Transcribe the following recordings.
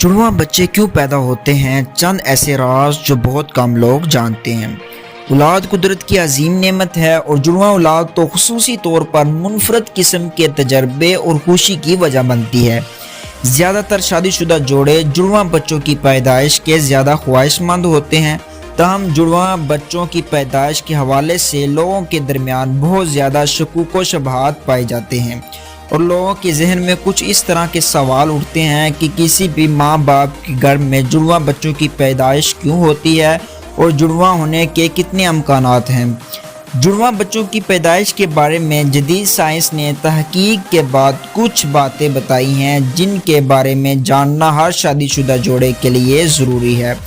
जुड़वां बच्चे क्यों पैदा होते हैं? चंद ऐसे राज जो बहुत कम लोग जानते हैं। औलाद कुदरत की अजीम नेमत है और जुड़वां औलाद तो खुसूसी तौर पर मुनफरद किस्म के तजर्बे और खुशी की वजह बनती है। ज़्यादातर शादीशुदा जोड़े जुड़वां बच्चों की पैदाइश के ज़्यादा ख्वाहिशमंद होते हैं। तहम जुड़वां बच्चों की पैदाइश के हवाले से लोगों के दरमियान बहुत ज़्यादा शकूक व शुबहात पाए जाते हैं और लोगों के जहन में कुछ इस तरह के सवाल उठते हैं कि किसी भी माँ बाप के घर में जुड़वां बच्चों की पैदाइश क्यों होती है और जुड़वां होने के कितने अमकानात हैं। जुड़वां बच्चों की पैदाइश के बारे में जदीद साइंस ने तहकीक के बाद कुछ बातें बताई हैं जिनके बारे में जानना हर शादीशुदा जोड़े के लिए ज़रूरी है।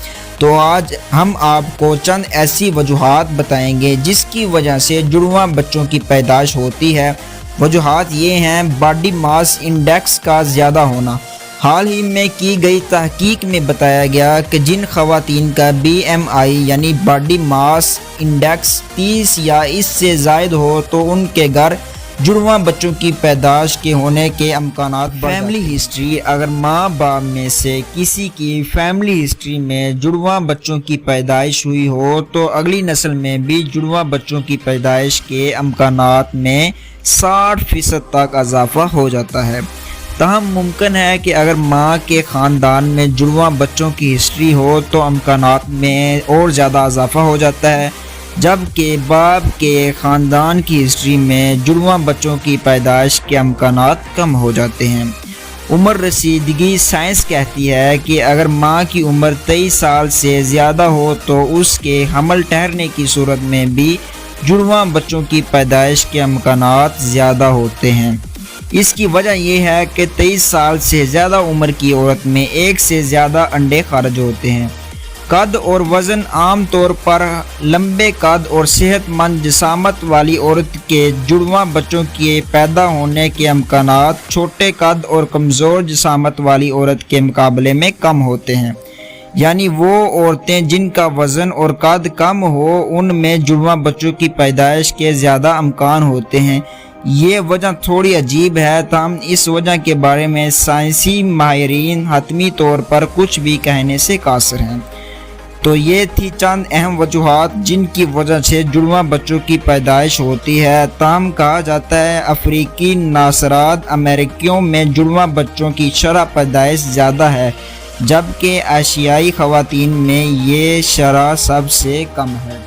तो आज हम आपको चंद ऐसी वजूहात बताएंगे जिसकी वजह से जुड़वां बच्चों की पैदाइश होती है। वजूहात ये हैं: बॉडी मास इंडेक्स का ज़्यादा होना। हाल ही में की गई तहकीक में बताया गया कि जिन ख़वातीन का BMI यानी बॉडी मास इंडेक्स 30 या इससे ज़ायद हो तो उनके घर जुड़वां बच्चों की पैदाइश के होने के अमकानात। फैमिली हिस्ट्री: अगर माँ बाप में से किसी की फैमिली हिस्ट्री में जुड़वां बच्चों की पैदाइश हुई हो तो अगली नस्ल में भी जुड़वां बच्चों की पैदाइश के अमकानात में 60% तक इजाफा हो जाता है। तहम मुमकिन है कि अगर माँ के ख़ानदान में जुड़वां बच्चों की हिस्ट्री हो तो अमकानात में और ज़्यादा इजाफा हो जाता है, जबकि बाप के ख़ानदान की हिस्ट्री में जुड़वां बच्चों की पैदाइश के अमकानात कम हो जाते हैं। उम्र रसीदगी: साइंस कहती है कि अगर माँ की उम्र 23 साल से ज़्यादा हो तो उसके हमल ठहरने की सूरत में भी जुड़वां बच्चों की पैदाइश के अमकानात ज़्यादा होते हैं। इसकी वजह यह है कि 23 साल से ज़्यादा उम्र की औरत में एक से ज़्यादा अंडे खारिज होते हैं। कद और वज़न: आम तौर पर लंबे कद और सेहतमंद जिसामत वाली औरत के जुड़वां बच्चों के पैदा होने के अमकानात छोटे कद और कमज़ोर जिसामत वाली औरत के मुकाबले में कम होते हैं। यानी वो औरतें जिनका वज़न और कद कम हो उनमें जुड़वां बच्चों की पैदाइश के ज़्यादा अमकान होते हैं। ये वजह थोड़ी अजीब है, तहम इस वजह के बारे में साइंसी माहिरीन हतमी तौर पर कुछ भी कहने से कासिर हैं। तो ये थी चंद अहम वजूहात जिनकी वजह से जुड़वां बच्चों की पैदाइश होती है। तहम कहा जाता है अफ्रीकी नासरात अमेरिकियों में जुड़वां बच्चों की शरह पैदाइश ज़्यादा है, जबकि एशियाई ख़वातीन में ये शरह सबसे कम है।